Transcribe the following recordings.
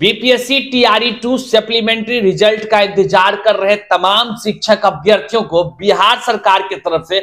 BPSC TRE 2 supplementary result का इंतजार कर रहे तमाम शिक्षक अभ्यर्थियों को बिहार सरकार की तरफ से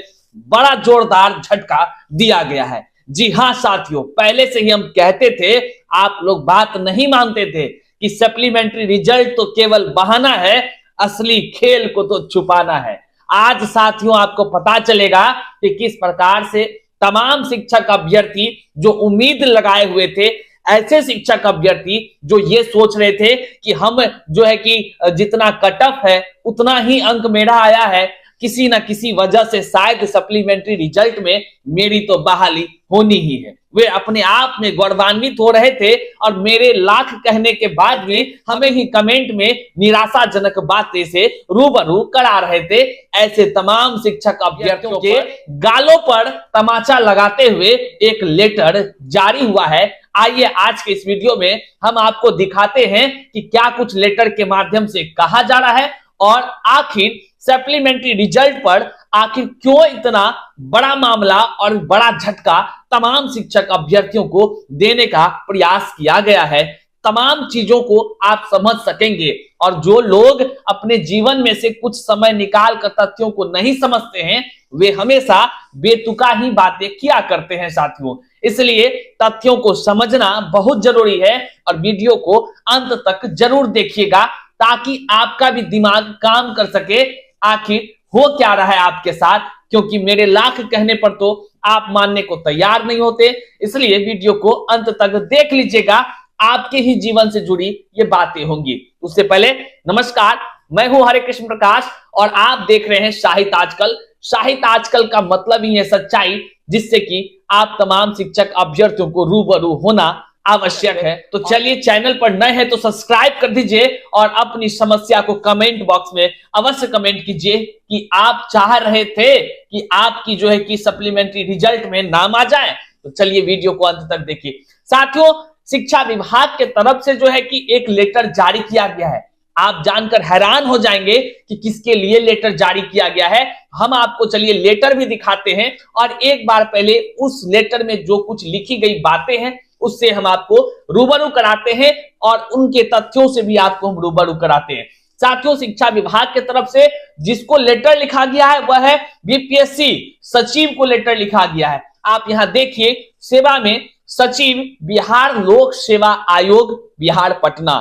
बड़ा जोरदार झटका दिया गया है। जी हां साथियों, पहले से ही हम कहते थे, आप लोग बात नहीं मानते थे कि सप्लीमेंट्री रिजल्ट तो केवल बहाना है, असली खेल को तो छुपाना है। आज साथियों आपको पता चलेगा कि किस प्रकार से तमाम शिक्षक अभ्यर्थी जो उम्मीद लगाए हुए थे, ऐसे शिक्षक अभ्यर्थी जो ये सोच रहे थे कि हम जो है कि जितना कट ऑफ है उतना ही अंक मेरा आया है, किसी ना किसी वजह से शायद सप्लीमेंट्री रिजल्ट में मेरी तो बहाली होनी ही है। वे अपने आप में गौरवान्वित हो रहे थे और मेरे लाख कहने के बाद भी हमें ही कमेंट में निराशाजनक बातें से रूबरू करा रहे थे। ऐसे तमाम शिक्षक अभ्यर्थियों के गालों पर तमाचा लगाते हुए एक लेटर जारी हुआ है। आइए आज के इस वीडियो में हम आपको दिखाते हैं कि क्या कुछ लेटर के माध्यम से कहा जा रहा है और आखिर सप्लीमेंट्री रिजल्ट पर आखिर क्यों इतना बड़ा मामला और बड़ा झटका तमाम शिक्षक अभ्यर्थियों को देने का प्रयास किया गया है। तमाम चीजों को आप समझ सकेंगे और जो लोग अपने जीवन में से कुछ समय निकाल कर तथ्यों को नहीं समझते हैं, वे हमेशा बेतुका ही बातें किया करते हैं साथियों। इसलिए तथ्यों को समझना बहुत जरूरी है और वीडियो को अंत तक जरूर देखिएगा ताकि आपका भी दिमाग काम कर सके। आखिर हो क्या रहा है आपके साथ, क्योंकि मेरे लाख कहने पर तो आप मानने को तैयार नहीं होते। इसलिए वीडियो को अंत तक देख लीजिएगा, आपके ही जीवन से जुड़ी ये बातें होंगी। उससे पहले नमस्कार, मैं हूं हरे कृष्ण प्रकाश और आप देख रहे हैं साहित्य आजकल। साहित्य आजकल का मतलब ही है सच्चाई, जिससे कि आप तमाम शिक्षक अभ्यर्थियों को रूबरू होना आवश्यक है। तो चलिए, चैनल पर नए हैं तो सब्सक्राइब कर दीजिए और अपनी समस्या को कमेंट बॉक्स में अवश्य कमेंट कीजिए कि आप चाह रहे थे कि आपकी जो है कि सप्लीमेंट्री रिजल्ट में नाम आ जाए। तो चलिए वीडियो को अंत तक देखिए। साथियों, शिक्षा विभाग के तरफ से जो है कि एक लेटर जारी किया गया है। आप जानकर हैरान हो जाएंगे कि किसके लिए लेटर जारी किया गया है। हम आपको चलिए लेटर भी दिखाते हैं और एक बार पहले उस लेटर में जो कुछ लिखी गई बातें हैं उससे हम आपको रूबरू कराते हैं और उनके तथ्यों से भी आपको हम रूबरू कराते हैं। साथियों, शिक्षा विभाग की तरफ से जिसको लेटर लिखा गया है वह है बीपीएससी सचिव को लेटर लिखा गया है। आप यहां देखिए, सेवा में सचिव, बिहार लोक सेवा आयोग, बिहार पटना,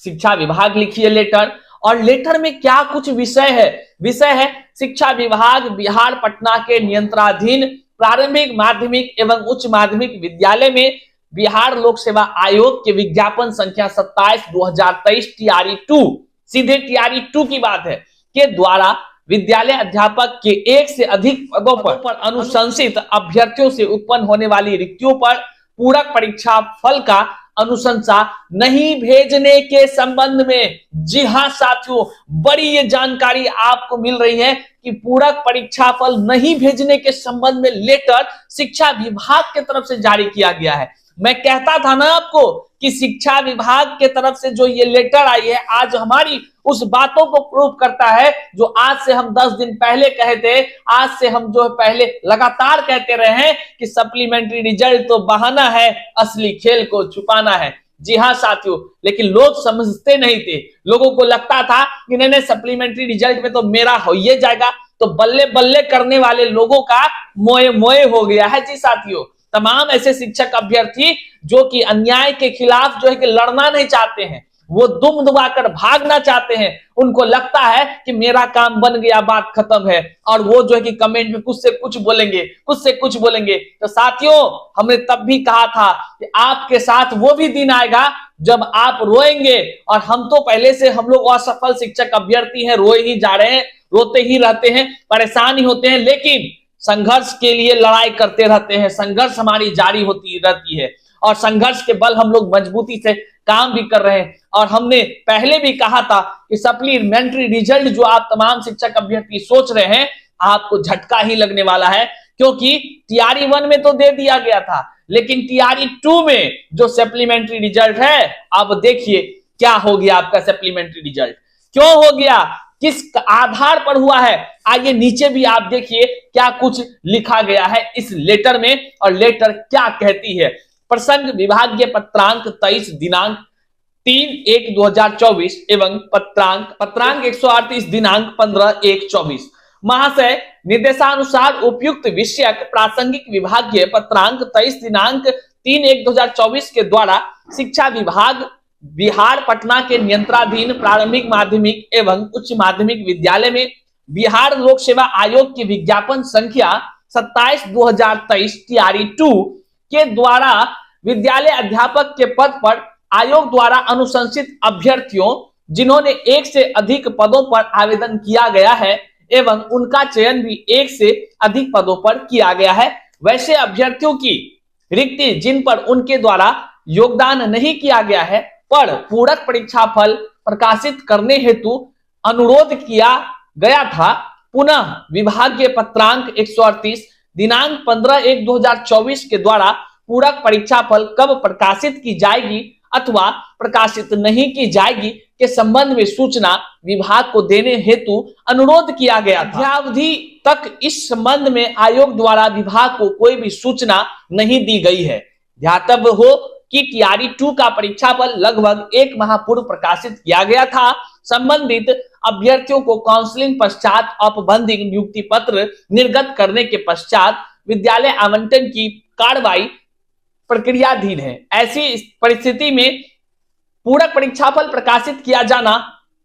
शिक्षा विभाग लिखिए लेटर। और लेटर में क्या कुछ विषय है? विषय है शिक्षा विभाग बिहार पटना के नियंत्रणाधीन प्रारंभिक, माध्यमिक एवं उच्च माध्यमिक विद्यालय में बिहार लोक सेवा आयोग के विज्ञापन संख्या 27/2023 टीआरई 2, सीधे टीआरई 2 की बात है, के द्वारा विद्यालय अध्यापक के एक से अधिक पदों पर अनुशंसित अभ्यर्थियों से उत्पन्न होने वाली रिक्तियों पर पूरक परीक्षा फल का अनुशंसा नहीं भेजने के संबंध में। जी हां साथियों, बड़ी ये जानकारी आपको मिल रही है कि पूरक परीक्षा फल नहीं भेजने के संबंध में लेटर शिक्षा विभाग के तरफ से जारी किया गया है। मैं कहता था ना आपको कि शिक्षा विभाग के तरफ से जो ये लेटर आई है, आज हमारी उस बातों को प्रूव करता है जो आज से हम 10 दिन पहले कहे थे। आज से हम जो पहले लगातार कहते रहे हैं कि सप्लीमेंट्री रिजल्ट तो बहाना है, असली खेल को छुपाना है। जी हाँ साथियों, लेकिन लोग समझते नहीं थे। लोगों को लगता था कि नहीं, सप्लीमेंट्री रिजल्ट में तो मेरा हो ही जाएगा। तो बल्ले बल्ले करने वाले लोगों का मोए मोए हो गया है। जी साथियों, तमाम ऐसे शिक्षक अभ्यर्थी जो कि अन्याय के खिलाफ जो है कि लड़ना नहीं चाहते हैं, वो दुम दुबाकर भागना चाहते हैं। उनको लगता है कि मेरा काम बन गया, बात खत्म है, और वो जो है कि कमेंट में कुछ से कुछ बोलेंगे, कुछ से कुछ बोलेंगे। तो साथियों, हमने तब भी कहा था कि आपके साथ वो भी दिन आएगा जब आप रोएंगे। और हम तो पहले से हम लोग असफल शिक्षक अभ्यर्थी हैं, रोए ही जा रहे हैं, रोते ही रहते हैं, परेशान ही होते हैं, लेकिन संघर्ष के लिए लड़ाई करते रहते हैं। संघर्ष हमारी जारी होती रहती है और संघर्ष के बल हम लोग मजबूती से काम भी कर रहे हैं। और हमने पहले भी कहा था कि सप्लीमेंट्री रिजल्ट जो आप तमाम शिक्षक अभ्यर्थी सोच रहे हैं, आपको झटका ही लगने वाला है, क्योंकि टीआरई 1 में तो दे दिया गया था, लेकिन टीआरई 2 में जो सप्लीमेंट्री रिजल्ट है, अब देखिए क्या हो गया आपका सप्लीमेंट्री रिजल्ट। क्यों हो गया, किस आधार पर हुआ है, आइए नीचे भी आप देखिए क्या कुछ लिखा गया है इस लेटर में और लेटर क्या कहती है। प्रसंग विभागीय पत्रांक 23 दिनांक 3/1/2024 एवं पत्रांक 138 दिनांक 15/1/24। महाशय, निर्देशानुसार उपयुक्त विषयक प्रासंगिक विभागीय पत्रांक 23 दिनांक 3/1/2024 के द्वारा शिक्षा विभाग बिहार पटना के नियंत्रणाधीन प्रारंभिक माध्यमिक एवं उच्च माध्यमिक विद्यालय में बिहार लोक सेवा आयोग की विज्ञापन संख्या 27/2023 TRE 2 के द्वारा विद्यालय अध्यापक के पद पर आयोग द्वारा अनुशंसित अभ्यर्थियों जिन्होंने एक से अधिक पदों पर आवेदन किया गया है एवं उनका चयन भी एक से अधिक पदों पर किया गया है, वैसे अभ्यर्थियों की रिक्ति जिन पर उनके द्वारा योगदान नहीं किया गया है पर पूरक परीक्षा फल प्रकाशित करने हेतु अनुरोध किया गया था, पुनः विभागीय पत्रांक 138 दिनांक 15/1/2024 के द्वारा पूरक परीक्षा फल कब प्रकाशित की जाएगी अथवा प्रकाशित नहीं की जाएगी के संबंध में सूचना विभाग को देने हेतु अनुरोध किया गया था। अवधि तक इस संबंध में आयोग द्वारा विभाग को कोई भी सूचना नहीं दी गई है। ध्यातव्य हो कि TRE 2 का परीक्षाफल लगभग 1 माह पूर्व प्रकाशित किया गया था। संबंधित अभ्यर्थियों को काउंसलिंग पश्चात औपबंधिक नियुक्ति पत्र निर्गत करने के पश्चात विद्यालय आवंटन की कार्रवाई प्रक्रियाधीन है। ऐसी परिस्थिति में पूरक परीक्षाफल प्रकाशित किया जाना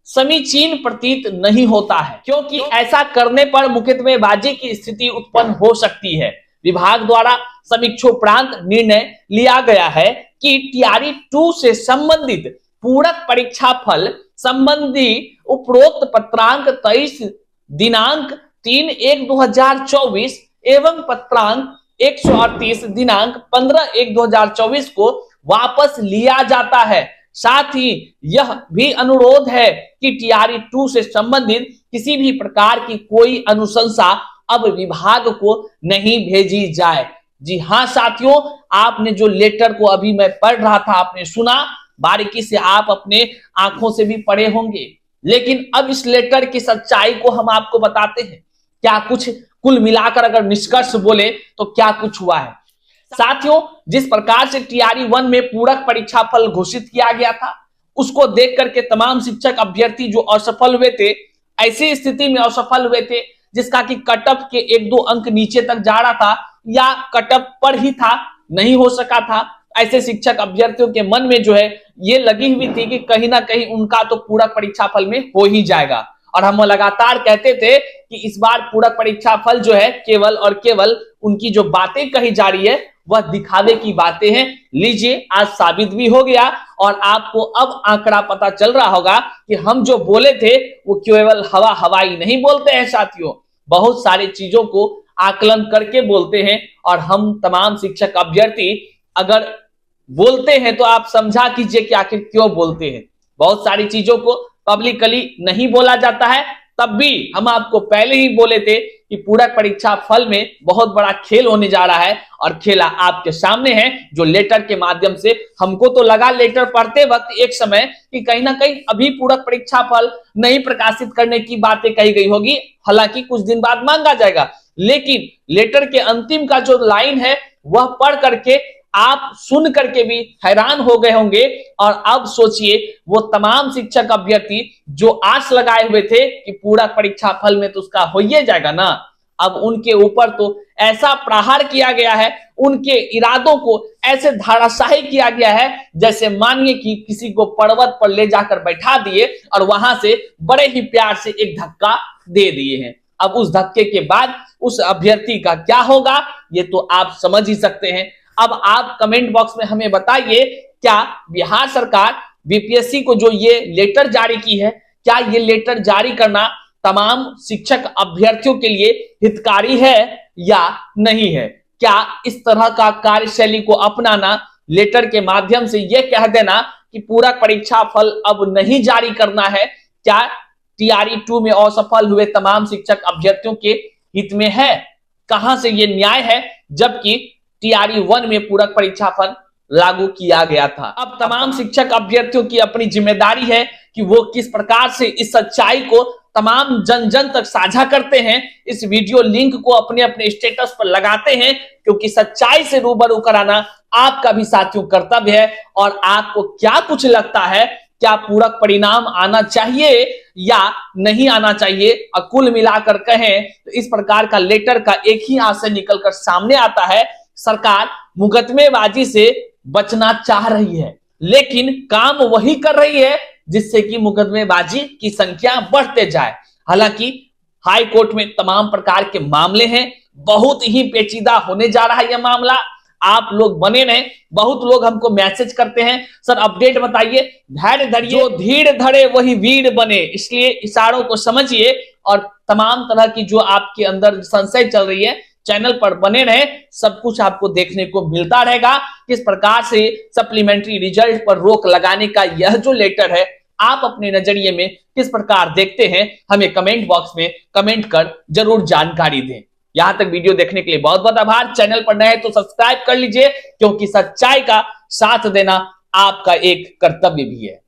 समीचीन प्रतीत नहीं होता है, क्योंकि ऐसा करने पर मुकदमेबाजी की स्थिति उत्पन्न हो सकती है। विभाग द्वारा समीक्षोपरांत निर्णय लिया गया है कि TRE 2 से संबंधित पूरक परीक्षाफल संबंधी उपरोक्त पत्रांक 23 दिनांक 3/1/2024 एवं पत्रांक 138 दिनांक 15/1/2024 को वापस लिया जाता है। साथ ही यह भी अनुरोध है कि TRE 2 से संबंधित किसी भी प्रकार की कोई अनुशंसा अब विभाग को नहीं भेजी जाए। जी हाँ साथियों, आपने जो लेटर को अभी मैं पढ़ रहा था आपने सुना, बारीकी से आप अपने आंखों से भी पढ़े होंगे, लेकिन अब इस लेटर की सच्चाई को हम आपको बताते हैं। क्या कुछ कुल मिलाकर अगर निष्कर्ष बोले तो क्या कुछ हुआ है साथियों, जिस प्रकार से TRE 1 में पूरक परीक्षा फल घोषित किया गया था उसको देख करके तमाम शिक्षक अभ्यर्थी जो असफल हुए थे, ऐसी स्थिति में असफल हुए थे जिसका कि कटअप के 1-2 अंक नीचे तक जा रहा था या कटअप पर ही था, नहीं हो सका था, ऐसे शिक्षक अभ्यर्थियों के मन में जो है ये लगी हुई थी कि कहीं ना कहीं उनका तो पूरक परीक्षा फल में हो ही जाएगा। और हम लगातार कहते थे कि इस बार पूरक परीक्षा फल जो है केवल और केवल उनकी जो बातें कही जा रही है वह दिखावे की बातें हैं। लीजिए, आज साबित भी हो गया और आपको अब आंकड़ा पता चल रहा होगा कि हम जो बोले थे वो केवल हवाई नहीं बोलते हैं साथियों, बहुत सारी चीजों को आकलन करके बोलते हैं। और हम तमाम शिक्षक अभ्यर्थी अगर बोलते हैं तो आप समझा कीजिए कि आखिर क्यों बोलते हैं। बहुत सारी चीजों को पब्लिकली नहीं बोला जाता है, तब भी हम आपको पहले ही बोले थे कि पूरक परीक्षा फल में बहुत बड़ा खेल होने जा रहा है और खेला आपके सामने है, जो लेटर के माध्यम से हमको तो लगा लेटर पढ़ते वक्त एक समय कि कहीं ना कहीं अभी पूरक परीक्षा फल नहीं प्रकाशित करने की बातें कही गई होगी, हालांकि कुछ दिन बाद मांगा जाएगा, लेकिन लेटर के अंतिम का जो लाइन है वह पढ़ करके आप सुन करके भी हैरान हो गए होंगे। और अब सोचिए वो तमाम शिक्षक अभ्यर्थी जो आस लगाए हुए थे कि पूरक परीक्षा फल में तो उसका हो ही जाएगा ना, अब उनके ऊपर तो ऐसा प्रहार किया गया है, उनके इरादों को ऐसे धाराशाही किया गया है जैसे मानिए कि किसी को पर्वत पर ले जाकर बैठा दिए और वहां से बड़े ही प्यार से एक धक्का दे दिए हैं। अब उस धक्के के बाद उस अभ्यर्थी का क्या होगा ये तो आप समझ ही सकते हैं। अब आप कमेंट बॉक्स में हमें बताइए, क्या बिहार सरकार बीपीएससी को जो ये लेटर जारी की है, क्या ये लेटर जारी करना तमाम शिक्षक अभ्यर्थियों के लिए हितकारी है या नहीं है? क्या इस तरह का कार्यशैली को अपनाना, लेटर के माध्यम से ये कह देना कि पूरक परीक्षा फल अब नहीं जारी करना है, क्या TRE 2 में असफल हुए तमाम शिक्षक अभ्यर्थियों के हित में है? कहां से ये न्याय है जबकि TRE 1 में पूरक परीक्षा फल लागू किया गया था? अब तमाम शिक्षक अभ्यर्थियों की अपनी जिम्मेदारी है कि वो किस प्रकार से इस सच्चाई को तमाम जन जन तक साझा करते हैं, इस वीडियो लिंक को अपने अपने स्टेटस पर लगाते हैं, क्योंकि सच्चाई से रूबरू कराना आपका भी साथियों कर्तव्य है। और आपको क्या कुछ लगता है, क्या पूरक परिणाम आना चाहिए या नहीं आना चाहिए? और कुल मिलाकर कहें तो इस प्रकार का लेटर का एक ही आशय निकलकर सामने आता है, सरकार मुकदमेबाजी से बचना चाह रही है, लेकिन काम वही कर रही है जिससे कि मुकदमेबाजी की संख्या बढ़ते जाए। हालांकि हाई कोर्ट में तमाम प्रकार के मामले हैं, बहुत ही पेचीदा होने जा रहा है यह मामला। आप लोग बने रहें, बहुत लोग हमको मैसेज करते हैं, सर अपडेट बताइए, धैर्य धरिए, जो धीर धरे वही वीर बने। इसलिए इशारों को समझिए और तमाम तरह की जो आपके अंदर संशय चल रही है, चैनल पर बने रहे, सब कुछ आपको देखने को मिलता रहेगा। किस प्रकार से सप्लीमेंट्री रिजल्ट पर रोक लगाने का यह जो लेटर है, आप अपने नजरिए में किस प्रकार देखते हैं, हमें कमेंट बॉक्स में कमेंट कर जरूर जानकारी दें। यहां तक वीडियो देखने के लिए बहुत बहुत आभार। चैनल पर नए हैं तो सब्सक्राइब कर लीजिए, क्योंकि सच्चाई का साथ देना आपका एक कर्तव्य भी है।